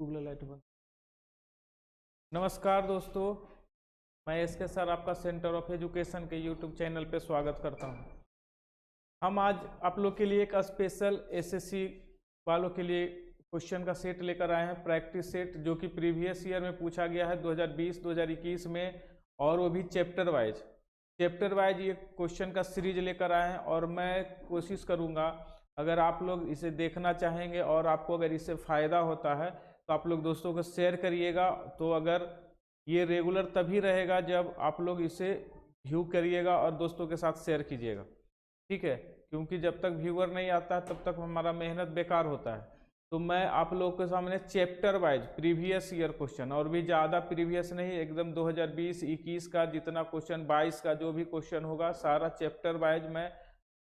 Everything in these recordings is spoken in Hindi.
गूगल लाइट बंद। नमस्कार दोस्तों, मैं एसके सर आपका सेंटर ऑफ एजुकेशन के यूट्यूब चैनल पे स्वागत करता हूं। हम आज आप लोग के लिए एक स्पेशल एसएससी वालों के लिए क्वेश्चन का सेट लेकर आए हैं, प्रैक्टिस सेट, जो कि प्रीवियस ईयर में पूछा गया है 2020-2021 में, और वो भी चैप्टर वाइज ये क्वेश्चन का सीरीज लेकर आए हैं। और मैं कोशिश करूँगा, अगर आप लोग इसे देखना चाहेंगे और आपको अगर इससे फ़ायदा होता है तो आप लोग दोस्तों को शेयर करिएगा। तो अगर ये रेगुलर तभी रहेगा जब आप लोग इसे व्यू करिएगा और दोस्तों के साथ शेयर कीजिएगा, ठीक है, क्योंकि जब तक व्यूअर नहीं आता है तब तक हमारा मेहनत बेकार होता है। तो मैं आप लोगों के सामने chapter wise previous year question, और भी ज़्यादा प्रीवियस नहीं, एकदम 2020-21 का जितना क्वेश्चन, 22 का जो भी क्वेश्चन होगा, सारा चैप्टर वाइज मैं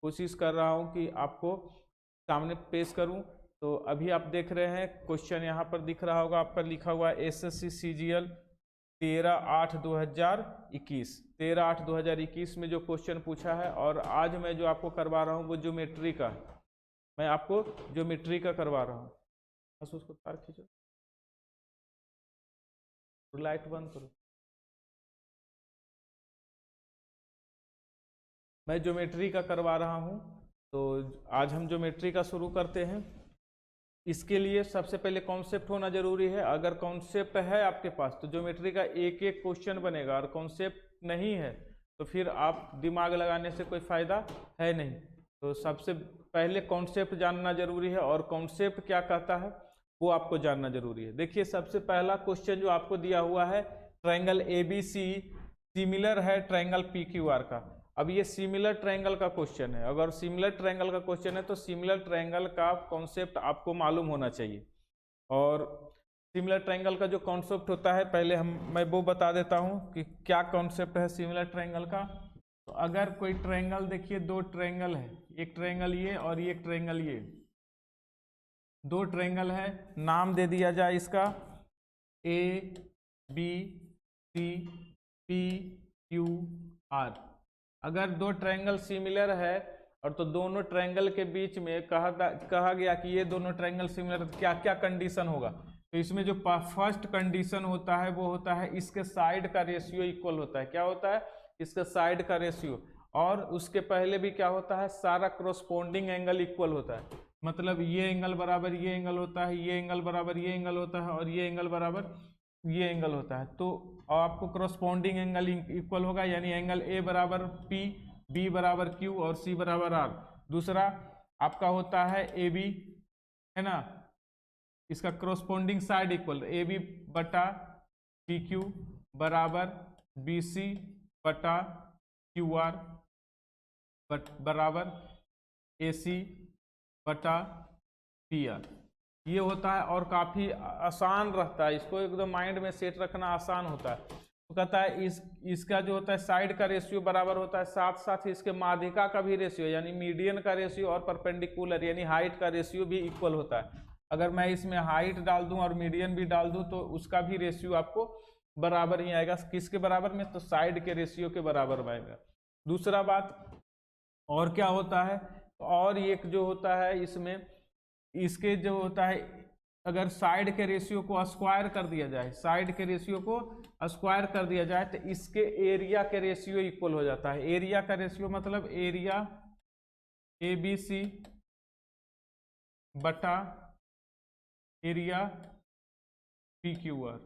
कोशिश कर रहा हूँ कि आपको सामने पेश करूँ। तो अभी आप देख रहे हैं क्वेश्चन, यहाँ पर दिख रहा होगा आपका, लिखा हुआ है एसएससी सीजीएल 13/8/2021 13/8/2021 में जो क्वेश्चन पूछा है। और आज मैं जो आपको करवा रहा हूँ वो ज्योमेट्री का, मैं आपको ज्योमेट्री का करवा रहा हूँ। बस उसको तार खींचो, लाइट बंद करो। मैं ज्योमेट्री का करवा रहा हूँ, तो आज हम ज्योमेट्री का शुरू करते हैं। इसके लिए सबसे पहले कॉन्सेप्ट होना जरूरी है। अगर कॉन्सेप्ट है आपके पास तो ज्योमेट्री का एक एक क्वेश्चन बनेगा, और कॉन्सेप्ट नहीं है तो फिर आप दिमाग लगाने से कोई फायदा है नहीं। तो सबसे पहले कॉन्सेप्ट जानना जरूरी है, और कॉन्सेप्ट क्या कहता है वो आपको जानना जरूरी है। देखिए, सबसे पहला क्वेश्चन जो आपको दिया हुआ है, ट्रायंगल ABC सिमिलर है ट्रायंगल PQR का। अब ये सिमिलर ट्रायंगल का क्वेश्चन है। अगर सिमिलर ट्रायंगल का क्वेश्चन है तो सिमिलर ट्रायंगल का कॉन्सेप्ट आपको मालूम होना चाहिए। और सिमिलर ट्रायंगल का जो कॉन्सेप्ट होता है, पहले मैं वो बता देता हूँ कि क्या कॉन्सेप्ट है सिमिलर ट्रायंगल का। तो अगर कोई ट्रायंगल, देखिए दो ट्रायंगल है, एक ट्रायंगल ये और एक ट्रायंगल ये, दो ट्रायंगल है, नाम दे दिया जाए इसका ABCPQR। अगर दो ट्रायंगल सिमिलर है और तो दोनों ट्रायंगल के बीच में कहा गया कि ये दोनों ट्रायंगल सिमिलर, क्या क्या कंडीशन होगा। तो इसमें जो फर्स्ट कंडीशन होता है वो होता है इसके साइड का रेशियो इक्वल होता है। क्या होता है? इसके साइड का रेशियो। और उसके पहले भी क्या होता है, सारा क्रोस्पोंडिंग एंगल इक्वल होता है। मतलब ये एंगल बराबर ये एंगल होता है, ये एंगल बराबर ये एंगल होता है, और ये एंगल बराबर ये एंगल होता है। तो आपको क्रोस्पोंडिंग एंगल इक्वल होगा, यानी एंगल A बराबर P, B बराबर Q और C बराबर R। दूसरा आपका होता है AB, है ना, इसका क्रोस्पोंडिंग साइड इक्वल AB बटा PQ बराबर BC बटा QR बराबर AC बटा PR। ये होता है, और काफ़ी आसान रहता है, इसको एकदम माइंड में सेट रखना आसान होता है। तो कहता है इसका जो होता है साइड का रेशियो बराबर होता है, साथ साथ इसके माध्यिका का भी रेशियो, यानी मीडियन का रेशियो, और परपेंडिकुलर यानी हाइट का रेशियो भी इक्वल होता है। अगर मैं इसमें हाइट डाल दूं और मीडियन भी डाल दूं तो उसका भी रेशियो आपको बराबर ही आएगा। किसके बराबर में? तो साइड के रेशियो के बराबर आएगा। दूसरा बात और क्या होता है, और एक जो होता है इसमें, इसके जो होता है, अगर साइड के रेशियो को स्क्वायर कर दिया जाए, साइड के रेशियो को स्क्वायर कर दिया जाए तो इसके एरिया के रेशियो इक्वल हो जाता है। एरिया का रेशियो मतलब एरिया ABC बटा एरिया PQR।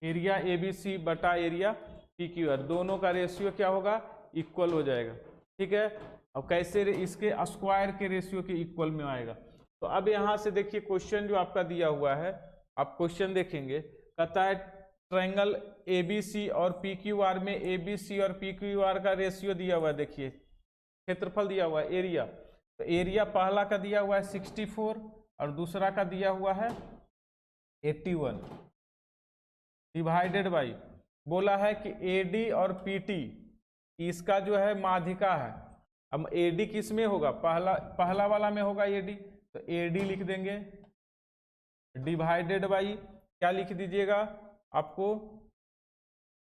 एरिया ABC बटा एरिया PQR, दोनों का रेशियो क्या होगा? इक्वल हो जाएगा, ठीक है। अब कैसे? इसके स्क्वायर के रेशियो के इक्वल में आएगा। तो अब यहां से देखिए क्वेश्चन जो आपका दिया हुआ है, आप क्वेश्चन देखेंगे, कहता है ट्रायंगल ABC और PQR में ABC और PQR का रेशियो दिया हुआ है। देखिए क्षेत्रफल दिया हुआ है, एरिया। तो एरिया पहला का दिया हुआ है 64 और दूसरा का दिया हुआ है 81, डिवाइडेड बाई, बोला है कि AD और PT इसका जो है माध्यिका है। अब AD किस में होगा? पहला वाला में होगा AD, तो AD लिख देंगे, डिवाइडेड बाई क्या लिख दीजिएगा आपको,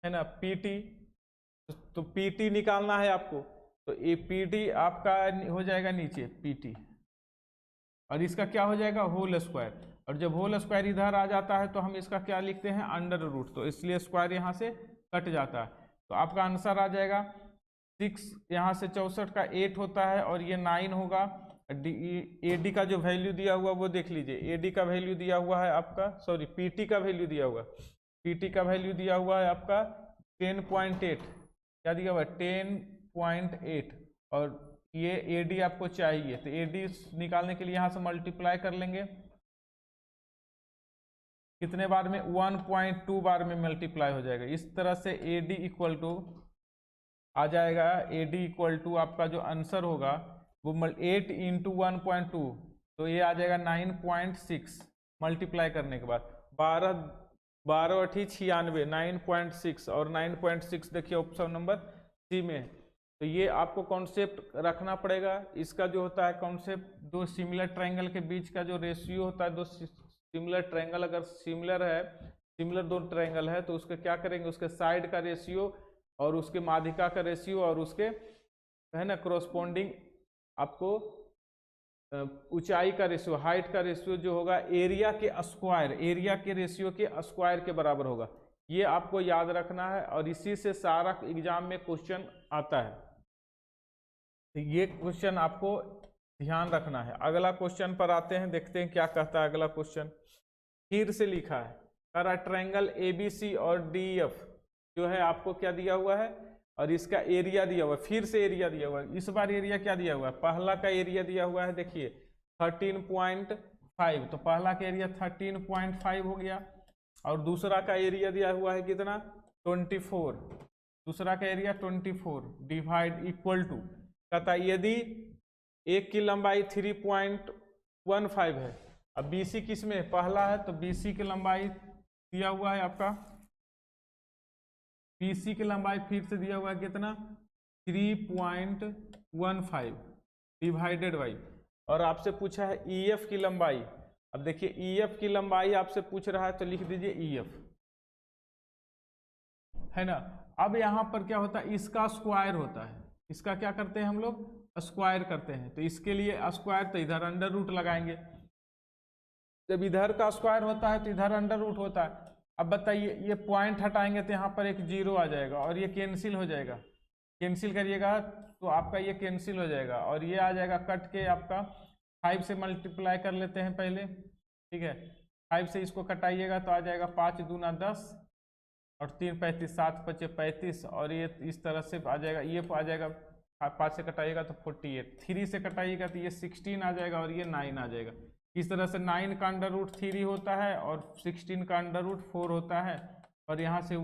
है ना, PT। तो PT निकालना है आपको, तो ये PT आपका हो जाएगा नीचे PT, और इसका क्या हो जाएगा? Whole square. और जब होल स्क्वायर इधर आ जाता है तो हम इसका क्या लिखते हैं, अंडर रूट, तो इसलिए स्क्वायर यहाँ से कट जाता है। तो आपका आंसर आ जाएगा 6, यहाँ से 64 का 8 होता है और ये 9 होगा। ए डी का जो वैल्यू दिया हुआ वो देख लीजिए, ए डी का वैल्यू दिया हुआ है आपका, सॉरी पीटी का वैल्यू दिया हुआ, पीटी का वैल्यू दिया हुआ है आपका 10.8, क्या दिया हुआ है 10.8, और ये ए डी आपको चाहिए, तो ए डी निकालने के लिए यहाँ से मल्टीप्लाई कर लेंगे, कितने बार में 1.2 बार में मल्टीप्लाई हो जाएगा। इस तरह से ए डी इक्वल टू आ जाएगा, ए डी इक्वल टू आपका जो आंसर होगा वो 8 इंटू 1.2, तो ये आ जाएगा 9.6 मल्टीप्लाई करने के बाद 12 8 96, 9.6 और 9.6 देखिए ऑप्शन नंबर सी में है। तो ये आपको कॉन्सेप्ट रखना पड़ेगा। इसका जो होता है कॉन्सेप्ट, दो सिमिलर ट्रायंगल के बीच का जो रेशियो होता है, दो सिमिलर ट्रायंगल अगर सिमिलर है, सिमिलर दो ट्रायंगल है तो उसके क्या करेंगे, उसके साइड का रेशियो और उसके माध्यिका का रेशियो और उसके है ना क्रोस्पोंडिंग आपको ऊंचाई का रेशियो, हाइट का रेशियो जो होगा एरिया के स्क्वायर, एरिया के रेशियो के स्क्वायर के बराबर होगा। ये आपको याद रखना है और इसी से सारा एग्जाम में क्वेश्चन आता है, तो ये क्वेश्चन आपको ध्यान रखना है। अगला क्वेश्चन पर आते हैं, देखते हैं क्या कहता है अगला क्वेश्चन। फिर से लिखा है, कह ट्रायंगल एबीसी और डीएफ जो है आपको क्या दिया हुआ है और इसका एरिया दिया हुआ है, फिर से एरिया दिया हुआ है। इस बार एरिया क्या दिया हुआ है, पहला का एरिया दिया हुआ है देखिए 13.5, तो पहला का एरिया 13.5 हो गया और दूसरा का एरिया दिया हुआ है कितना 24, दूसरा का एरिया 24 डिवाइड इक्वल टू, कहता है यदि एक की लंबाई 3.15 है, अब बीसी किस में पहला है, तो बीसी की लंबाई दिया हुआ है आपका, बीसी की लंबाई फिर से दिया हुआ है कितना 3.15 डिवाइडेड बाई, और आपसे पूछा है ईएफ की लंबाई। अब देखिए ईएफ की लंबाई आपसे पूछ रहा है तो लिख दीजिए ईएफ, है ना। अब यहां पर क्या होता है, इसका स्क्वायर होता है, इसका क्या करते हैं हम लोग स्क्वायर करते हैं, तो इसके लिए स्क्वायर तो इधर अंडर रूट लगाएंगे, जब इधर का स्क्वायर होता है तो इधर अंडर रूट होता है। अब बताइए ये पॉइंट हटाएंगे तो यहाँ पर एक जीरो आ जाएगा और ये कैंसिल हो जाएगा, कैंसिल करिएगा तो आपका ये कैंसिल हो जाएगा और ये आ जाएगा कट के आपका 5 से मल्टीप्लाई कर लेते हैं पहले, ठीक है। 5 से इसको कटाइएगा तो आ जाएगा 5 दूना 10 और 3 35, 7 5 35 और ये इस तरह से आ जाएगा, ये आ जाएगा 5 से कटाइएगा तो 48, 3 से कटाइएगा तो ये 16 आ जाएगा और ये 9 आ जाएगा। इस तरह से 9 का अंडर रूट 3 होता है और 16 का अंडर रूट 4 होता है और यहाँ से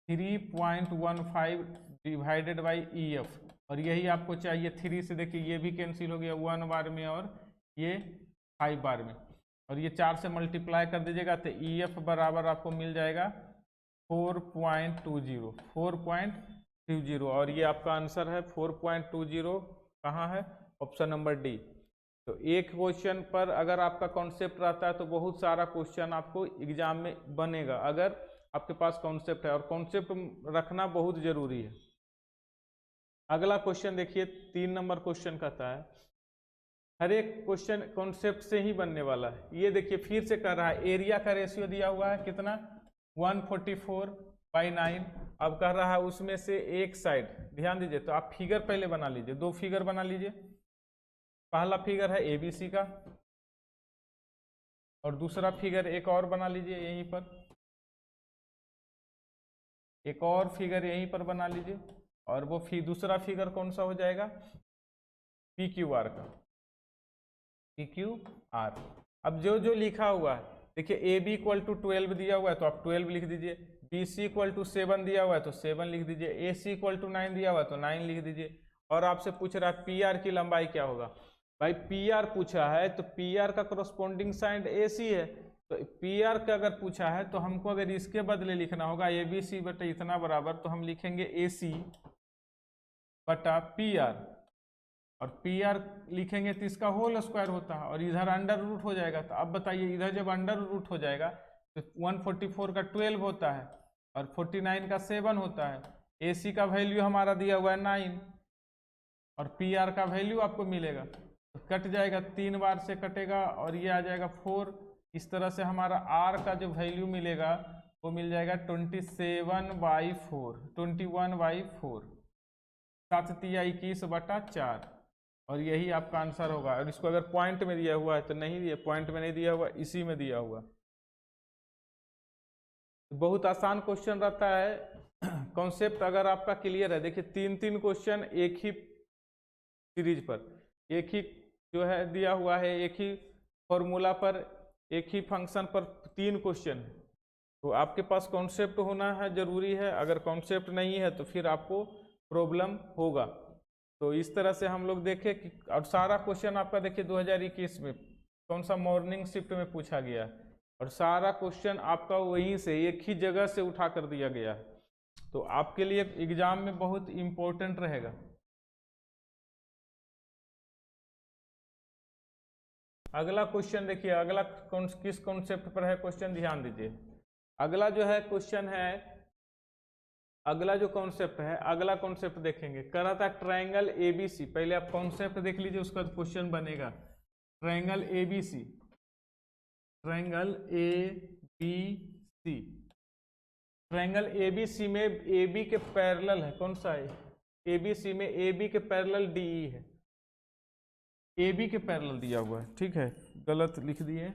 3.15 डिवाइडेड बाई ईएफ, और यही आपको चाहिए। 3 से देखिए ये भी कैंसिल हो गया 1 बार में और ये 5 बार में, और ये 4 से मल्टीप्लाई कर दीजिएगा तो ईएफ बराबर आपको मिल जाएगा 4.20 और ये आपका आंसर है 4.20 कहाँ है, ऑप्शन नंबर डी। तो एक क्वेश्चन पर अगर आपका कॉन्सेप्ट रहता है तो बहुत सारा क्वेश्चन आपको एग्जाम में बनेगा, अगर आपके पास कॉन्सेप्ट है, और कॉन्सेप्ट रखना बहुत जरूरी है। अगला क्वेश्चन देखिए 3 नंबर क्वेश्चन कहता है, हर एक क्वेश्चन कॉन्सेप्ट से ही बनने वाला है। ये देखिए फिर से कर रहा है, एरिया का रेशियो दिया हुआ है कितना 144/9, अब कह रहा है उसमें से एक साइड, ध्यान दीजिए तो आप फिगर पहले बना लीजिए, 2 फिगर बना लीजिए। पहला फिगर है एबीसी का और दूसरा फिगर एक और बना लीजिए यहीं पर, एक और फिगर यहीं पर बना लीजिए, और वो दूसरा फिगर कौन सा हो जाएगा पी क्यू आर का, पी क्यू आर। अब जो जो लिखा हुआ है देखिए, ए बी इक्वल टू 12 दिया हुआ है तो आप 12 लिख दीजिए, बी सी इक्वल टू 7 दिया हुआ है तो 7 लिख दीजिए, ए सी इक्वल टू 9 दिया हुआ है तो 9 लिख दीजिए। और आपसे पूछ रहा है पी आर की लंबाई क्या होगा, भाई पी आर पूछा है तो पी आर का करस्पॉन्डिंग साइड ए सी है, तो पी आर का अगर पूछा है तो हमको अगर इसके बदले लिखना होगा ए बी सी बटा इतना बराबर, तो हम लिखेंगे ए सी बटा पी आर, और पी आर लिखेंगे तो इसका होल स्क्वायर होता है और इधर अंडर रूट हो जाएगा। तो अब बताइए इधर जब अंडर रूट हो जाएगा तो 144 का 12 होता है और 49 का 7 होता है, ए सी का वैल्यू हमारा दिया हुआ है 9, और पी आर का वैल्यू आपको मिलेगा, तो कट जाएगा, 3 बार से कटेगा और ये आ जाएगा 4। इस तरह से हमारा आर का जो वैल्यू मिलेगा वो मिल जाएगा 27/4, 21/4, 7×21/4, और यही आपका आंसर होगा। और इसको अगर पॉइंट में दिया हुआ है तो नहीं दिया, पॉइंट में नहीं दिया हुआ, इसी में दिया हुआ। बहुत आसान क्वेश्चन रहता है। कॉन्सेप्ट अगर आपका क्लियर है, देखिए 3 क्वेश्चन एक ही सीरीज पर, एक ही जो है दिया हुआ है, एक ही फॉर्मूला पर, एक ही फंक्शन पर 3 क्वेश्चन है, तो आपके पास कॉन्सेप्ट होना है जरूरी है। अगर कॉन्सेप्ट नहीं है तो फिर आपको प्रॉब्लम होगा। तो इस तरह से हम लोग देखें कि, और सारा क्वेश्चन आपका देखिए 2021 में कौन सा मॉर्निंग शिफ्ट में पूछा गया है, और सारा क्वेश्चन आपका वहीं से एक ही जगह से उठा कर दिया गया है, तो आपके लिए एग्जाम में बहुत इम्पोर्टेंट रहेगा। अगला क्वेश्चन देखिए, अगला किस कॉन्सेप्ट पर है क्वेश्चन, ध्यान दीजिए। अगला जो है क्वेश्चन है, अगला जो कॉन्सेप्ट है, अगला कॉन्सेप्ट देखेंगे, कह रहा था ट्रायंगल एबीसी। पहले आप कॉन्सेप्ट देख लीजिए, उसका क्वेश्चन बनेगा। Triangle ABC, triangle ABC, triangle ABC में AB के पैरेलल है, कौन सा है, एबीसी में AB के पैरेलल DE है, AB के पैरेलल दिया हुआ है, ठीक है, गलत लिख दिए,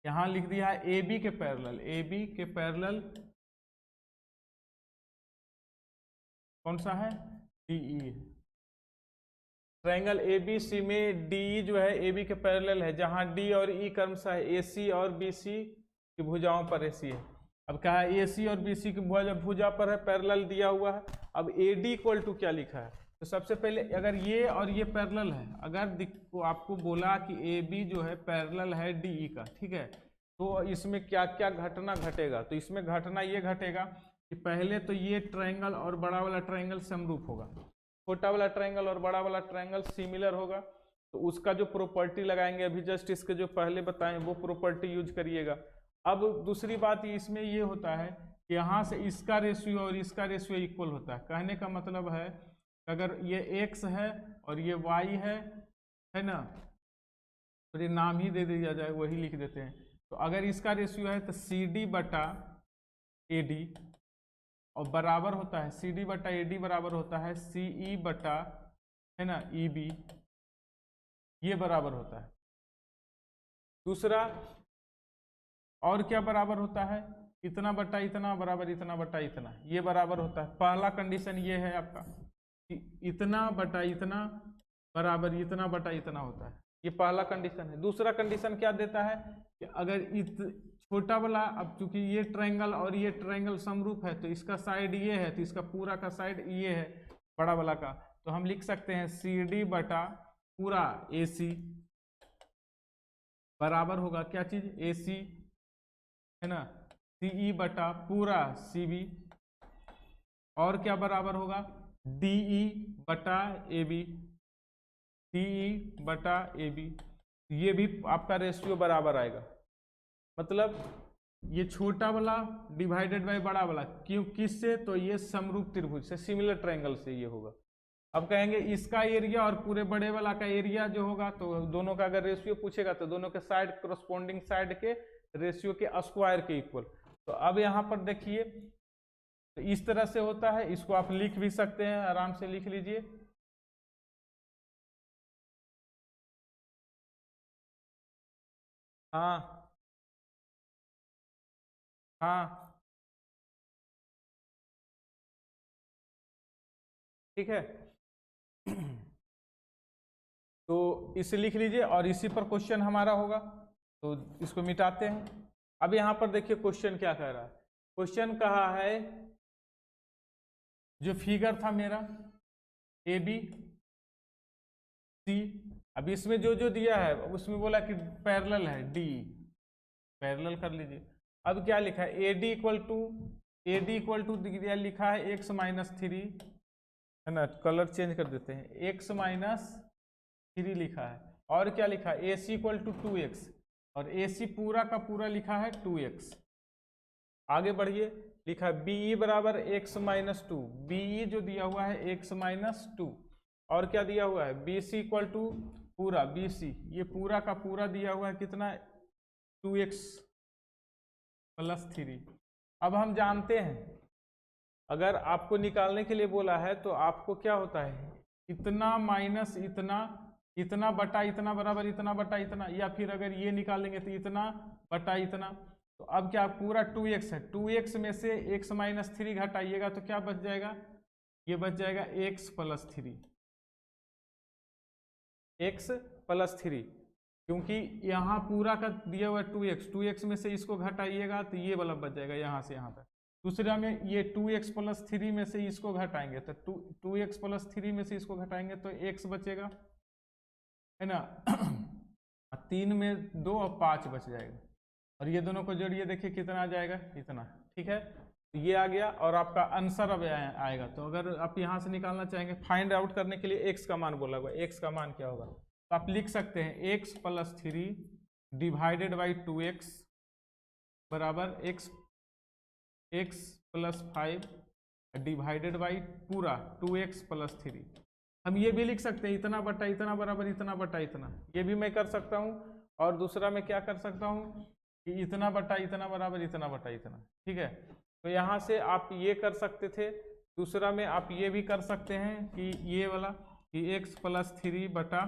यहां लिख दिया है AB के पैरेलल, AB के पैरेलल कौन सा है, DE है। ट्रायंगल ABC में DE जो है AB के पैरेलल है, जहां D और E क्रमशः है AC और BC की भुजाओं पर AC है। अब क्या है, AC और BC की भुजा पर है, पैरेलल दिया हुआ है। अब AD इक्वल टू क्या लिखा है, तो सबसे पहले अगर ये और ये पैरेलल है, अगर आपको बोला कि AB जो है पैरेलल है DE का, ठीक है, तो इसमें क्या क्या घटना घटेगा, तो इसमें घटना ये घटेगा कि पहले तो ये ट्रायंगल और बड़ा वाला ट्रायंगल समरूप होगा, छोटा वाला ट्रायंगल और बड़ा वाला ट्रायंगल सिमिलर होगा, तो उसका जो प्रॉपर्टी लगाएंगे, अभी जस्ट इसके जो पहले बताएं वो प्रॉपर्टी यूज करिएगा। अब दूसरी बात इसमें ये होता है कि यहाँ से इसका रेशियो और इसका रेशियो इक्वल होता है। कहने का मतलब है अगर ये x है और ये y है ना, तो ये नाम ही दे दिया जाए, वही लिख देते हैं। तो अगर इसका रेशियो है तो CD/AD, और बराबर होता है CD/AD बराबर होता है CE/ है ना EB, ये बराबर होता है। दूसरा और क्या बराबर होता है, इतना बटा इतना बराबर इतना बटा इतना, ये बराबर होता है। पहला कंडीशन ये है आपका कि इतना बटा इतना बराबर इतना बटा इतना होता है, ये पहला कंडीशन है। दूसरा कंडीशन क्या देता है कि अगर छोटा वाला, अब चूंकि ये ट्रायंगल और ये ट्रायंगल समरूप है, तो इसका साइड ये है, तो इसका पूरा का साइड ये है बड़ा वाला का, तो हम लिख सकते हैं CD बटा पूरा AC बराबर होगा क्या चीज, AC है ना, CE बटा पूरा CB, और क्या बराबर होगा, DE बटा AB, DE बटा AB, ये भी आपका रेशियो बराबर आएगा। मतलब ये छोटा वाला डिवाइडेड बाय बड़ा वाला, क्यों, किससे, तो ये समरूप त्रिभुज से, सिमिलर ट्रायंगल से ये होगा। अब कहेंगे इसका एरिया और पूरे बड़े वाला का एरिया जो होगा, तो दोनों का अगर रेशियो पूछेगा तो दोनों के साइड, कोरस्पोंडिंग साइड के रेशियो के स्क्वायर के इक्वल। तो अब यहाँ पर देखिए, तो इस तरह से होता है, इसको आप लिख भी सकते हैं, आराम से लिख लीजिए। हाँ हाँ ठीक है। तो इसे लिख लीजिए और इसी पर क्वेश्चन हमारा होगा, तो इसको मिटाते हैं। अब यहाँ पर देखिए क्वेश्चन क्या कह रहा है, क्वेश्चन कहा है जो फिगर था मेरा ABC, अब इसमें जो जो दिया है उसमें बोला कि पैरेलल है D, पैरेलल कर लीजिए। अब क्या लिखा है, AD इक्वल टू लिखा है x-3, है ना, कलर चेंज कर देते हैं, x-3 लिखा है, और क्या लिखा है, AC इक्वल टू 2x, और AC पूरा का पूरा लिखा है 2x। आगे बढ़िए, लिखा है बीई बराबर x माइनस टू, बीई जो दिया हुआ है x माइनस टू, और क्या दिया हुआ है बीसी इक्वल टू पूरा, बीसी ये पूरा का पूरा दिया हुआ है कितना 2x प्लस 3। अब हम जानते हैं अगर आपको निकालने के लिए बोला है तो आपको क्या होता है, इतना माइनस इतना, इतना बटा इतना बराबर इतना बटा इतना, या फिर अगर ये निकालेंगे तो इतना बटा इतना। तो अब क्या पूरा 2x है, 2x में से x माइनस 3 घटाइएगा तो क्या बच जाएगा, ये बच जाएगा x प्लस 3, x प्लस 3, क्योंकि यहाँ पूरा का दिया हुआ 2x, 2x में से इसको घटाइएगा तो ये वाला बच जाएगा यहाँ से यहाँ तक। दूसरा में ये 2x प्लस 3 में से इसको घटाएंगे तो 2x प्लस 3 में से इसको घटाएंगे तो x बचेगा, है ना। 3 में 2 और 5 बच जाएगा, और ये दोनों को जोड़िए, देखिए कितना आ जाएगा, इतना। ठीक है, तो ये आ गया और आपका आंसर अब आएगा। तो अगर आप यहाँ से निकालना चाहेंगे, फाइंड आउट करने के लिए x का मान बोला हुआ, x का मान क्या होगा, तो आप लिख सकते हैं x plus 3 divided by 2x बराबर x प्लस 5 डिवाइडेड बाई पूरा 2x प्लस 3। हम ये भी लिख सकते हैं इतना बटा इतना बराबर इतना बटा इतना, ये भी मैं कर सकता हूँ। और दूसरा मैं क्या कर सकता हूँ कि इतना बटा इतना बराबर इतना बटा इतना। ठीक है, तो यहाँ से आप ये कर सकते थे। दूसरा में आप ये भी कर सकते हैं कि ये वाला कि x प्लस 3 बटा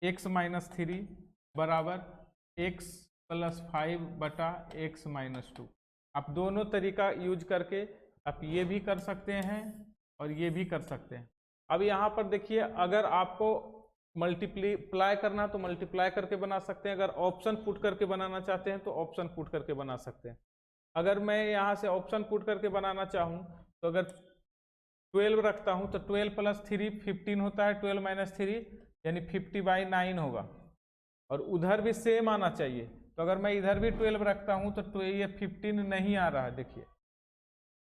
x माइनस 3 बराबर x प्लस 5 बटा x माइनस 2। आप दोनों तरीका यूज करके आप ये भी कर सकते हैं और ये भी कर सकते हैं। अब यहाँ पर देखिए, अगर आपको मल्टीप्लाई करना तो मल्टीप्लाई करके बना सकते हैं, अगर ऑप्शन पुट करके बनाना चाहते हैं तो ऑप्शन पुट करके बना सकते हैं। अगर मैं यहाँ से ऑप्शन पुट करके बनाना चाहूँ तो अगर 12 रखता हूँ तो 12 प्लस 3 15 होता है, 12 माइनस 3 यानी 50/9 होगा, और उधर भी सेम आना चाहिए। तो अगर मैं इधर भी 12 रखता हूँ तो ये 15 नहीं आ रहा है, देखिए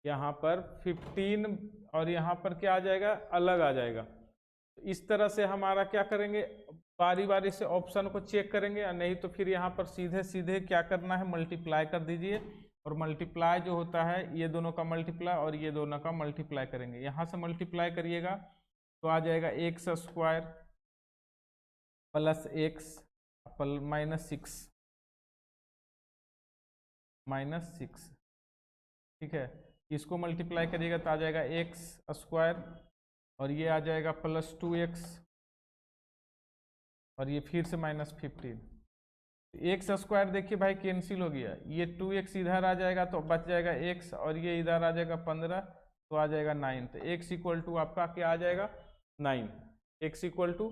यहाँ पर 15 और यहाँ पर क्या आ जाएगा, अलग आ जाएगा। तो इस तरह से हमारा क्या करेंगे, बारी बारी से ऑप्शन को चेक करेंगे, और नहीं तो फिर यहाँ पर सीधे सीधे क्या करना है, मल्टीप्लाई कर दीजिए। और मल्टीप्लाई जो होता है ये दोनों का मल्टीप्लाई और ये दोनों का मल्टीप्लाई करेंगे। यहाँ से मल्टीप्लाई करिएगा तो आ जाएगा x square plus x minus 6। ठीक है, इसको मल्टीप्लाई करिएगा तो आ जाएगा x स्क्वायर, और ये आ जाएगा प्लस 2x, और ये फिर से माइनस 15। x स्क्वायर देखिए भाई कैंसिल हो गया, ये 2x इधर आ जाएगा तो बच जाएगा x, और ये इधर आ जाएगा 15 तो आ जाएगा 9। तो x इक्वल टू आपका क्या आ जाएगा 9, x इक्वल टू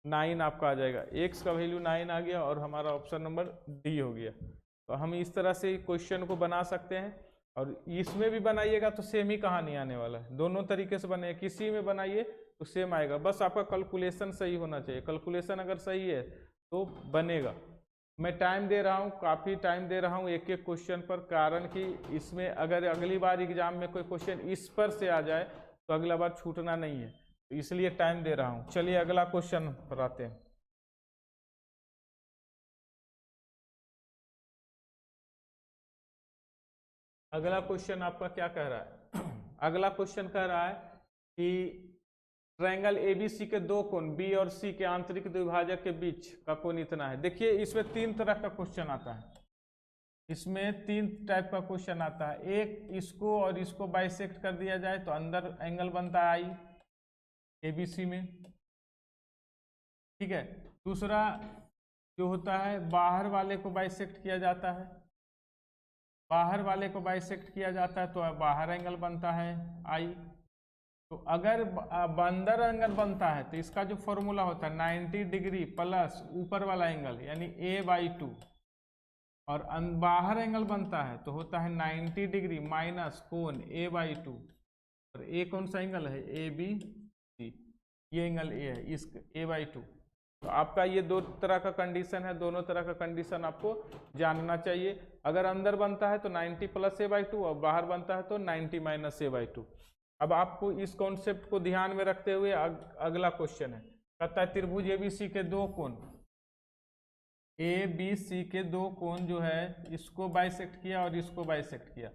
9 आपका आ जाएगा। x का वैल्यू 9 आ गया और हमारा ऑप्शन नंबर डी हो गया। तो हम इस तरह से क्वेश्चन को बना सकते हैं, और इसमें भी बनाइएगा तो सेम ही कहानी आने वाला है। दोनों तरीके से बने, किसी में बनाइए तो सेम आएगा, बस आपका कैलकुलेशन सही होना चाहिए। कैलकुलेशन अगर सही है तो बनेगा। मैं टाइम दे रहा हूँ, काफ़ी टाइम दे रहा हूँ एक एक क्वेश्चन पर, कारण कि इसमें अगर अगली बार एग्जाम में कोई क्वेश्चन इस पर से आ जाए तो अगला बार छूटना नहीं है, तो इसलिए टाइम दे रहा हूँ। चलिए अगला क्वेश्चन पर आते हैं। अगला क्वेश्चन आपका क्या कह रहा है अगला क्वेश्चन कह रहा है कि ट्रायंगल एबीसी के दो कोण बी और सी के आंतरिक द्विभाजक के बीच का कोण इतना है। देखिए इसमें 3 तरह का क्वेश्चन आता है, इसमें 3 टाइप का क्वेश्चन आता है। एक, इसको और इसको बाइसेक्ट कर दिया जाए तो अंदर एंगल बनता है आई एबीसी में। ठीक है, दूसरा जो होता है बाहर वाले को बाइसेक्ट किया जाता है, बाहर वाले को बाइसेक्ट किया जाता है तो बाहर एंगल बनता है आई। तो अगर अंदर एंगल बनता है तो इसका जो फॉर्मूला होता है 90 डिग्री प्लस ऊपर वाला एंगल यानी a/2, और बाहर एंगल बनता है तो होता है 90 डिग्री माइनस कोण a/2, और a कौन सा एंगल है ABC, ये एंगल a है, इस a/2। तो आपका ये 2 तरह का कंडीशन है, दोनों तरह का कंडीशन आपको जानना चाहिए। अगर अंदर बनता है तो 90 प्लस a/2 और बाहर बनता है तो 90 माइनस a/2। अब आपको इस कॉन्सेप्ट को ध्यान में रखते हुए अगला क्वेश्चन है, कहता है त्रिभुज एबीसी के 2 कोण ए बी सी के दो कोण जो है इसको बाइसेक्ट किया और इसको बाइसेक्ट किया।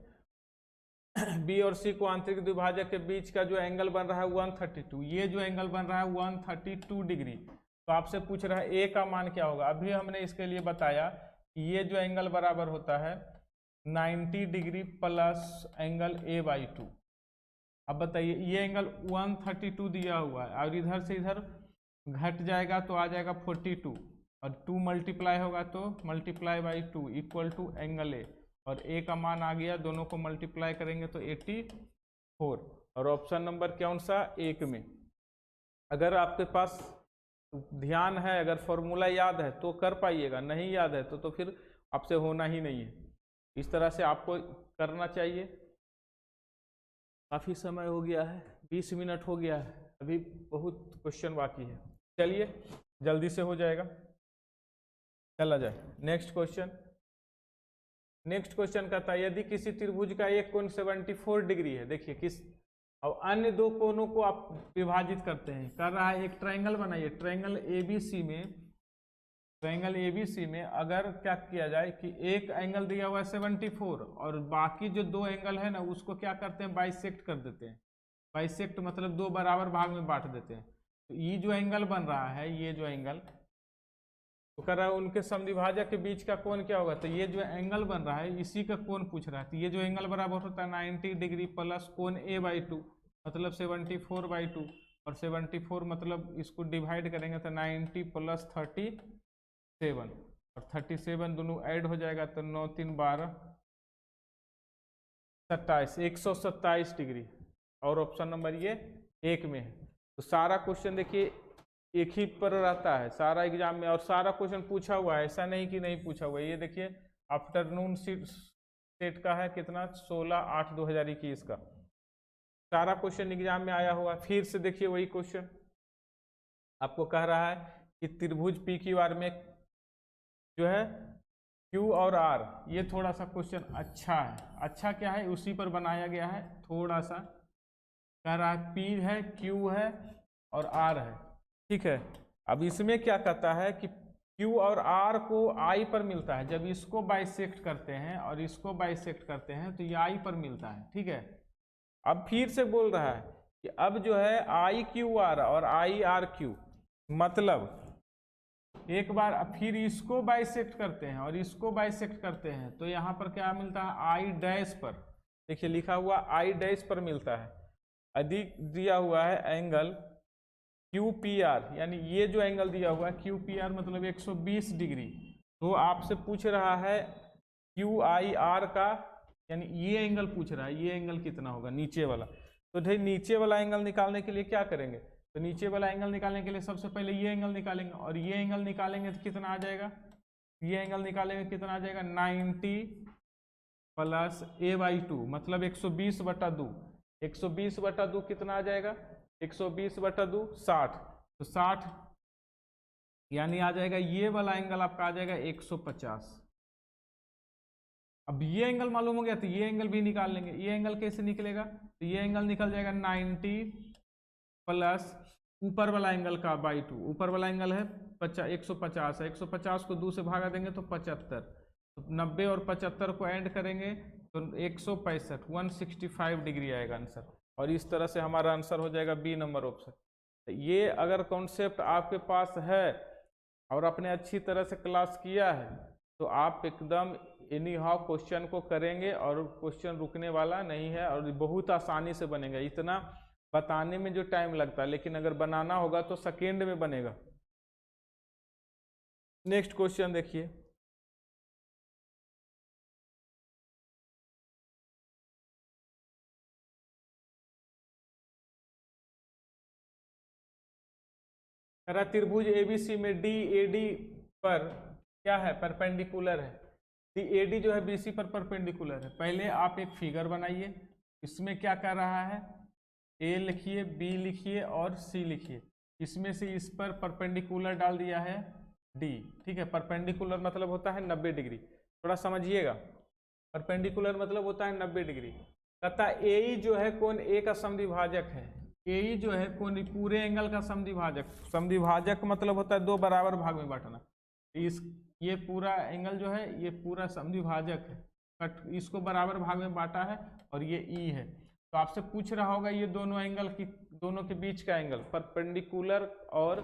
बी और सी को आंतरिक द्विभाजक के बीच का जो एंगल बन रहा है 132, ये जो एंगल बन रहा है 132 डिग्री। तो आपसे पूछ रहा है ए का मान क्या होगा। अभी हमने इसके लिए बताया कि ये जो एंगल बराबर होता है 90 डिग्री प्लस एंगल A/2। अब बताइए ये एंगल 132 दिया हुआ है और इधर से इधर घट जाएगा तो आ जाएगा 42 और 2 मल्टीप्लाई होगा तो multiply by 2 equal to angle a, और ए का मान आ गया, दोनों को मल्टीप्लाई करेंगे तो 84। और ऑप्शन नंबर कौन सा, 1 में। अगर आपके पास ध्यान है, अगर फॉर्मूला याद है तो कर पाइएगा, नहीं याद है तो फिर आपसे होना ही नहीं है। इस तरह से आपको करना चाहिए। काफ़ी समय हो गया है, 20 मिनट हो गया है, अभी बहुत क्वेश्चन बाकी है। चलिए जल्दी से हो जाएगा, चला जाए नेक्स्ट क्वेश्चन। नेक्स्ट क्वेश्चन कहता है यदि किसी त्रिभुज का एक कोण 74 डिग्री है, देखिए किस और अन्य दो कोणों को आप विभाजित करते हैं, कर रहा है एक ट्रायंगल बनाइए। ट्रायंगल एबीसी में अगर क्या किया जाए कि एक एंगल दिया हुआ है 74 और बाकी जो दो एंगल है ना उसको क्या करते हैं, बाइसेक्ट कर देते हैं। बाइसेक्ट मतलब दो बराबर भाग में बांट देते हैं। तो ये जो एंगल बन रहा है, ये जो एंगल तो कर रहा है उनके समद्विभाजक के बीच का कोण क्या होगा। तो ये जो एंगल बन रहा है इसी का कोण पूछ रहा है। तो ये जो एंगल बराबर होता है 90 डिग्री प्लस कोण A/2 मतलब 74/2, और 74 मतलब इसको डिवाइड करेंगे तो 90 प्लस 37 और 37 दोनों ऐड हो जाएगा तो 9 3 12 27 127 डिग्री। और ऑप्शन नंबर ये 1 में है। तो सारा क्वेश्चन देखिए एक ही पर रहता है सारा एग्जाम में, और सारा क्वेश्चन पूछा हुआ है, ऐसा नहीं कि नहीं पूछा हुआ है। ये देखिए आफ्टरनून सेट का है, कितना 16/8/2021 का सारा क्वेश्चन एग्जाम में आया हुआ। फिर से देखिए वही क्वेश्चन आपको कह रहा है कि त्रिभुज PQR में जो है Q और R, ये थोड़ा सा क्वेश्चन अच्छा है। अच्छा क्या है, उसी पर बनाया गया है। थोड़ा सा कह रहा है P है, Q है और R है, ठीक है। अब इसमें क्या कहता है कि Q और R को I पर मिलता है। जब इसको बाइसेक्ट करते हैं और इसको बाइसेक्ट करते हैं तो ये I पर मिलता है, ठीक है। अब फिर से बोल रहा है कि अब जो है IQR और IRQ मतलब एक बार फिर इसको बाइसेक्ट करते हैं और इसको बाइसेक्ट करते हैं तो यहाँ पर क्या मिलता है, I' पर, देखिए लिखा हुआ I' पर मिलता है। अधिक दिया हुआ है एंगल QPR, यानी ये जो एंगल दिया हुआ है QPR मतलब 120 डिग्री। तो आपसे पूछ रहा है QIR का, यानी ये एंगल पूछ रहा है, ये एंगल कितना होगा नीचे वाला। तो भाई नीचे वाला एंगल निकालने के लिए क्या करेंगे, तो नीचे वाला एंगल निकालने के लिए सबसे पहले ये एंगल निकालेंगे, और ये एंगल निकालेंगे तो कितना आ जाएगा, ये एंगल निकालेंगे कितना आ जाएगा 90 प्लस A/2 मतलब 120/2। 120/2 कितना आ जाएगा, 120/2 60। तो 60 यानी आ जाएगा ये वाला एंगल आपका आ जाएगा 150। अब ये एंगल मालूम हो गया तो ये एंगल भी निकाल लेंगे। ये एंगल कैसे निकलेगा, तो ये एंगल निकल जाएगा 90 प्लस ऊपर वाला एंगल का बाई 2। ऊपर वाला एंगल है 150 है, 150 को 2 से भागा देंगे तो 75, तो 90 और 75 को ऐड करेंगे तो 165 165 डिग्री आएगा आंसर। और इस तरह से हमारा आंसर हो जाएगा बी नंबर ऑप्शन। तो ये अगर कॉन्सेप्ट आपके पास है और आपने अच्छी तरह से क्लास किया है तो आप एकदम एनी हाउ क्वेश्चन को करेंगे और क्वेश्चन रुकने वाला नहीं है और बहुत आसानी से बनेगा। इतना बताने में जो टाइम लगता है, लेकिन अगर बनाना होगा तो सेकेंड में बनेगा। नेक्स्ट क्वेश्चन देखिए, त्रिभुज ABC में DAD पर क्या है, परपेंडिकुलर है। DAD जो है BC पर परपेंडिकुलर है। पहले आप एक फिगर बनाइए, इसमें क्या कर रहा है, A लिखिए, B लिखिए और C लिखिए। इसमें से इस पर परपेंडिकुलर डाल दिया है D, ठीक है। परपेंडिकुलर मतलब होता है 90 डिग्री, थोड़ा समझिएगा। परपेंडिकुलर मतलब होता है 90 डिग्री। कहता AE जो है कोण A का समद्विभाजक है। AE जो है कोण पूरे एंगल का समद्विभाजक। समद्विभाजक मतलब होता है दो बराबर भाग में बांटना। इस ये पूरा एंगल जो है ये पूरा समद्विभाजक है, कट इसको बराबर भाग में बांटा है और ये ई है। तो आपसे पूछ रहा होगा ये दोनों एंगल की, दोनों के बीच का एंगल परपेंडिकुलर और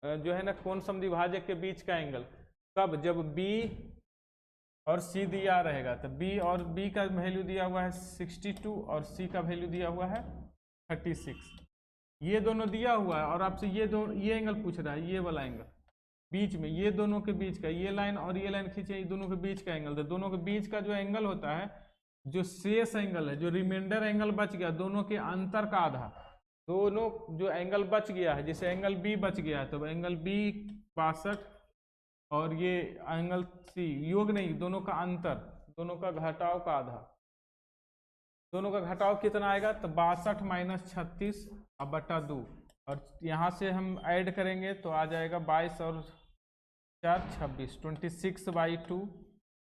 जो है ना कोण समद्विभाजक के बीच का एंगल कब, जब बी और सी दिया रहेगा। तो बी और बी का वैल्यू दिया हुआ है 62 और सी का वैल्यू दिया हुआ है 36। ये दोनों दिया हुआ है और आपसे ये एंगल पूछ रहा है, ये वाला एंगल बीच में, ये दोनों के बीच का, ये लाइन और ये लाइन खींचे, ये दोनों के बीच का एंगल। तो दोनों के बीच का जो एंगल होता है, जो शेष एंगल है, जो रिमाइंडर एंगल बच गया, दोनों के अंतर का आधा, दोनों जो एंगल बच गया है, जैसे एंगल बी बच गया है तो एंगल बी 62 और ये एंगल सी, योग नहीं, दोनों का अंतर, दोनों का घटाव का आधा, दोनों का घटाव कितना आएगा, तो 62 माइनस 36 अब बटा 2, और यहाँ से हम ऐड करेंगे तो आ जाएगा 22 और 4 26, 26/2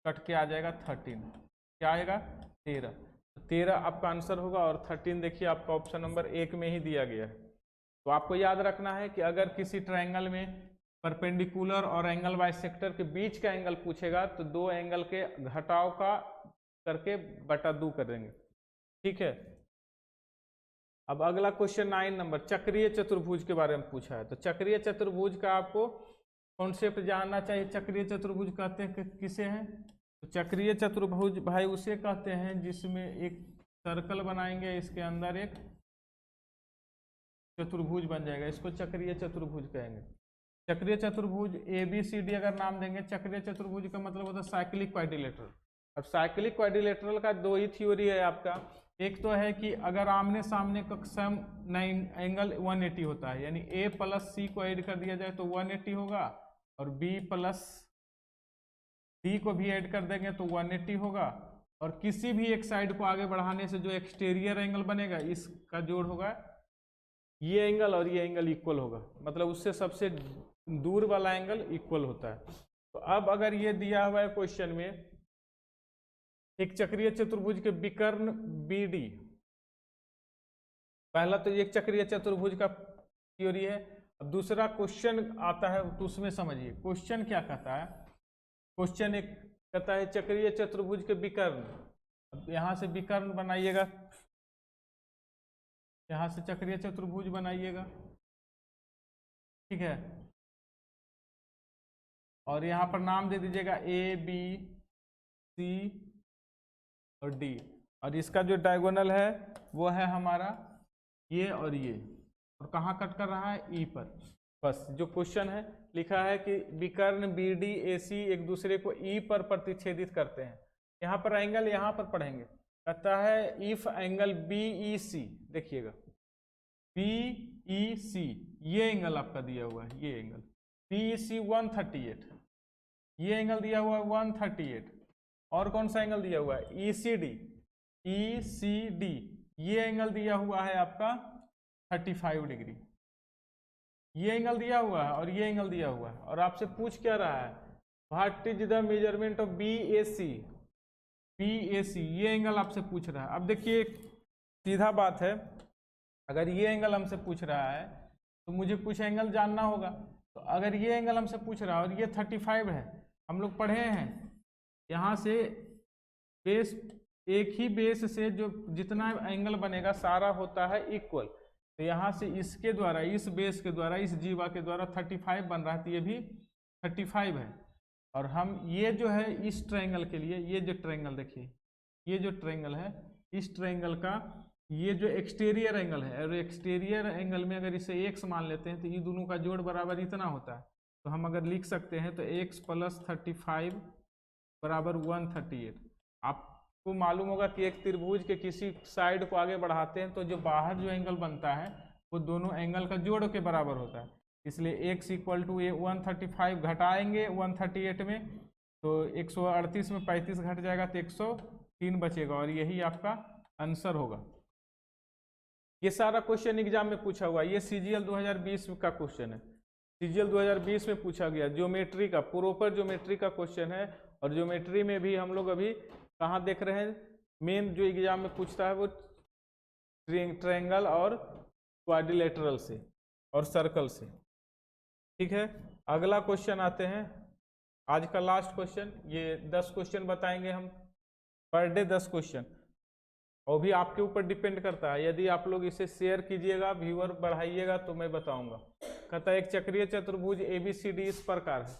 कट के आ जाएगा 13, क्या आएगा 13। 13 आपका आंसर होगा और 13 देखिए आपका ऑप्शन नंबर 1 में ही दिया गया है। तो आपको याद रखना है कि अगर किसी ट्रायंगल में परपेंडिकुलर और एंगल बाइसेक्टर के बीच का एंगल पूछेगा तो दो एंगल के घटाव का करके बटा 2 कर देंगे, ठीक है। अब अगला क्वेश्चन 9 नंबर, चक्रीय चतुर्भुज के बारे में पूछा है। तो चक्रीय चतुर्भुज का आपको कॉन्सेप्ट जानना चाहिए। चक्रीय चतुर्भुज कहते हैं किसे हैं, तो चक्रीय चतुर्भुज भाई उसे कहते हैं जिसमें एक सर्कल बनाएंगे, इसके अंदर एक चतुर्भुज बन जाएगा, इसको चक्रीय चतुर्भुज कहेंगे। चक्रीय चतुर्भुज ABCD अगर नाम देंगे, चक्रीय चतुर्भुज का मतलब होता है साइक्लिक क्वाड्रिलेटरल। अब साइक्लिक क्वाड्रिलेटरल का दो ही थ्योरी है आपका, एक तो है कि अगर आमने सामने का सम एंगल 180 होता है, यानी A प्लस C को ऐड कर दिया जाए तो 180 होगा, और B प्लस D को भी ऐड कर देंगे तो 180 होगा, और किसी भी एक साइड को आगे बढ़ाने से जो एक्सटीरियर एंगल बनेगा इसका जोड़ होगा ये एंगल, और ये एंगल इक्वल होगा, मतलब उससे सबसे दूर वाला एंगल इक्वल होता है। तो अब अगर ये दिया हुआ है क्वेश्चन में एक चक्रीय चतुर्भुज के विकर्ण BD, पहला तो एक चक्रीय चतुर्भुज का थ्योरी है। अब दूसरा क्वेश्चन आता है तो उसमें समझिए क्वेश्चन क्या कहता है। क्वेश्चन एक कहता है चक्रीय चतुर्भुज के विकर्ण, अब यहां से विकर्ण बनाइएगा, यहां से चक्रीय चतुर्भुज बनाइएगा, ठीक है, और यहां पर नाम दे दीजिएगा ABC और D, और इसका जो डायगोनल है वो है हमारा ये और ये, और कहाँ कट कर रहा है E पर। बस जो क्वेश्चन है लिखा है कि विकर्ण BD AC एक दूसरे को E पर प्रतिच्छेदित करते हैं। यहाँ पर एंगल यहाँ पर पढ़ेंगे, कहता है इफ एंगल BEC, देखिएगा BEC ये एंगल आपका दिया हुआ है, ये एंगल BEC 138, ये एंगल दिया हुआ है 138, और कौन सा एंगल दिया हुआ है ECD ये एंगल दिया हुआ है आपका 35 डिग्री, ये एंगल दिया हुआ है और ये एंगल दिया हुआ है, और आपसे पूछ क्या रहा है what is the measurement of BAC ये एंगल आपसे पूछ रहा है। अब देखिए सीधा बात है, अगर ये एंगल हमसे पूछ रहा है तो मुझे कुछ एंगल जानना होगा। तो अगर ये एंगल हमसे पूछ रहा है और ये 35 है, हम लोग पढ़े हैं यहाँ से बेस, एक ही बेस से जो जितना एंगल बनेगा सारा होता है इक्वल। तो यहाँ से इसके द्वारा, इस बेस के द्वारा, इस जीवा के द्वारा 35 बन रहा है, तो ये भी 35 है। और हम ये जो है इस ट्रायंगल के लिए, ये जो ट्रायंगल देखिए, ये जो ट्रायंगल है, इस ट्रायंगल का ये जो एक्सटीरियर एंगल है, और एक्सटीरियर एंगल में अगर इसे x मान लेते हैं तो ये दोनों का जोड़ बराबर इतना होता है। तो हम अगर लिख सकते हैं तो x प्लस 35 बराबर 138। आपको मालूम होगा कि एक त्रिभुज के किसी साइड को आगे बढ़ाते हैं तो जो बाहर जो एंगल बनता है वो दोनों एंगल का जोड़ के बराबर होता है, इसलिए x इक्वल टू 135 घटाएंगे 138 में, तो 138 में 35 घट जाएगा तो 103 बचेगा, और यही आपका आंसर होगा। ये सारा क्वेश्चन एग्जाम में पूछा हुआ है, ये CGL 2020 का क्वेश्चन है, CGL 2020 में पूछा गया, ज्योमेट्री का, प्रॉपर ज्योमेट्री का क्वेश्चन है। और ज्योमेट्री में भी हम लोग अभी कहाँ देख रहे हैं, मेन जो एग्जाम में पूछता है वो ट्रायंगल और क्वाड्रिलेटरल से और सर्कल से, ठीक है। अगला क्वेश्चन आते हैं आज का लास्ट क्वेश्चन, ये 10 क्वेश्चन बताएंगे हम पर डे, 10 क्वेश्चन, और भी आपके ऊपर डिपेंड करता है। यदि आप लोग इसे शेयर कीजिएगा, व्यूअर बढ़ाइएगा, तो मैं बताऊंगा। कहता है एक चक्रीय चतुर्भुज ABCD इस प्रकार है।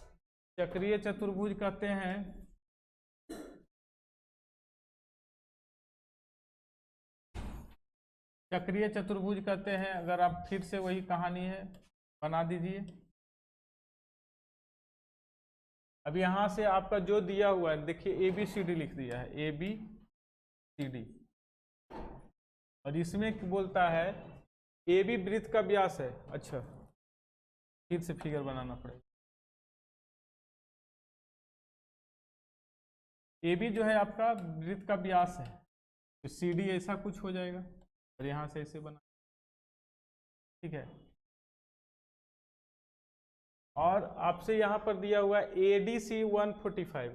चक्रीय चतुर्भुज कहते हैं, चक्रीय चतुर्भुज कहते हैं, अगर आप फिर से वही कहानी है बना दीजिए। अब यहां से आपका जो दिया हुआ है, देखिए ABCD लिख दिया है, ABCD, और इसमें बोलता है AB वृत्त का व्यास है। अच्छा, फिर से फिगर बनाना पड़ेगा। AB जो है आपका वृत्त का व्यास है, तो CD ऐसा कुछ हो जाएगा, और यहां से ऐसे बना, ठीक है। और आपसे यहाँ पर दिया हुआ है ADC 145,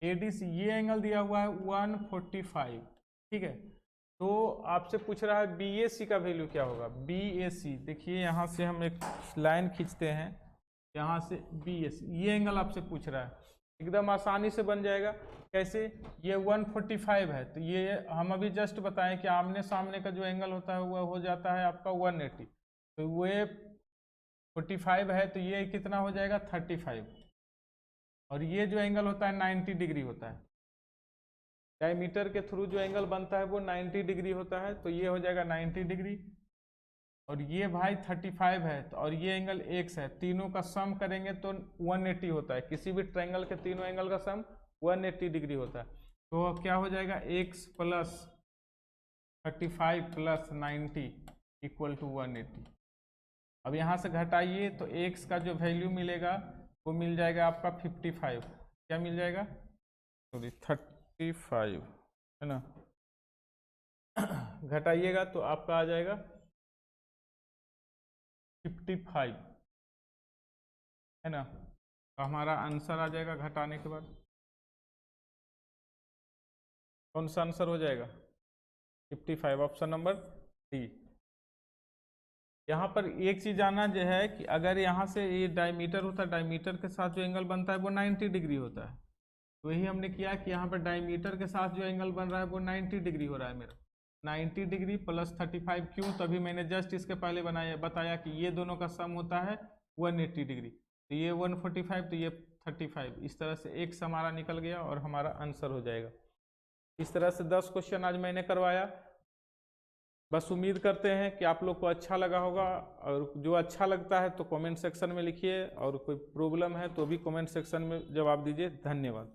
ADC ये एंगल दिया हुआ है 145, ठीक है। तो आपसे पूछ रहा है BAC का वैल्यू क्या होगा। BAC देखिए, यहाँ से हम एक लाइन खींचते हैं, यहाँ से BAC ये एंगल आपसे पूछ रहा है, एकदम आसानी से बन जाएगा। कैसे, ये 145 है, तो ये हम अभी जस्ट बताएं कि आमने सामने का जो एंगल होता है वह हो जाता है आपका 180, तो वो 45 है, तो ये कितना हो जाएगा 35, और ये जो एंगल होता है 90 डिग्री होता है। डायमीटर के थ्रू जो एंगल बनता है वो 90 डिग्री होता है, तो ये हो जाएगा 90 डिग्री, और ये भाई 35 है, तो और ये एंगल x है, तीनों का सम करेंगे तो 180 होता है। किसी भी ट्रायंगल के तीनों एंगल का सम 180 डिग्री होता है। तो क्या हो जाएगा, x plus 35 plus 90 equal to 180। अब यहाँ से घटाइए तो x का जो वैल्यू मिलेगा वो मिल जाएगा आपका 55, क्या मिल जाएगा, सॉरी 35 है ना, घटाइएगा तो आपका आ जाएगा 55, है ना। तो हमारा आंसर आ जाएगा घटाने के बाद, कौन सा आंसर हो जाएगा 55, ऑप्शन नंबर डी। यहाँ पर एक चीज जानना जो है कि अगर यहाँ से ये डायमीटर होता है, डायमीटर के साथ जो एंगल बनता है वो 90 डिग्री होता है, तो यही हमने किया कि यहाँ पर डायमीटर के साथ जो एंगल बन रहा है वो 90 डिग्री हो रहा है मेरा, 90 डिग्री प्लस 35। क्यों, तभी मैंने जस्ट इसके पहले बताया कि ये दोनों का सम होता है 180 डिग्री, तो ये 145 तो ये 35, इस तरह से एक हमारा निकल गया और हमारा आंसर हो जाएगा। इस तरह से 10 क्वेश्चन आज मैंने करवाया। बस उम्मीद करते हैं कि आप लोग को अच्छा लगा होगा, और जो अच्छा लगता है तो कमेंट सेक्शन में लिखिए, और कोई प्रॉब्लम है तो भी कमेंट सेक्शन में जवाब दीजिए। धन्यवाद।